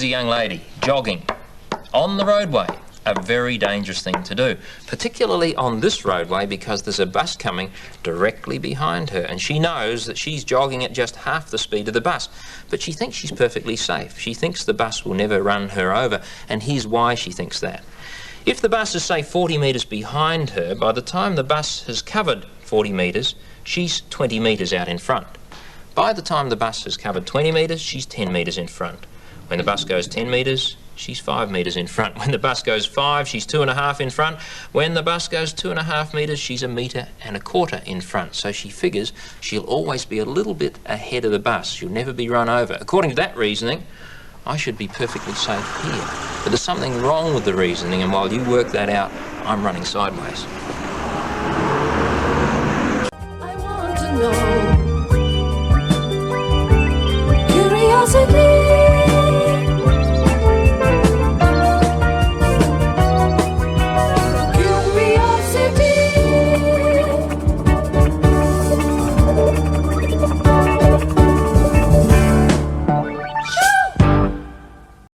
a young lady jogging on the roadway. A very dangerous thing to do, particularly on this roadway because there's a bus coming directly behind her and she knows that she's jogging at just half the speed of the bus, but she thinks she's perfectly safe. She thinks the bus will never run her over, and here's why she thinks that. If the bus is, say, 40 metres behind her, by the time the bus has covered 40 metres, she's 20 metres out in front. By the time the bus has covered 20 metres, she's 10 metres in front. When the bus goes 10 metres, she's 5 metres in front. When the bus goes 5, she's 2.5 in front. When the bus goes 2.5 metres, she's 1.25 metres in front. So she figures she'll always be a little bit ahead of the bus. She'll never be run over. According to that reasoning, I should be perfectly safe here. But there's something wrong with the reasoning, and while you work that out, I'm running sideways. I want to know. Curiosity.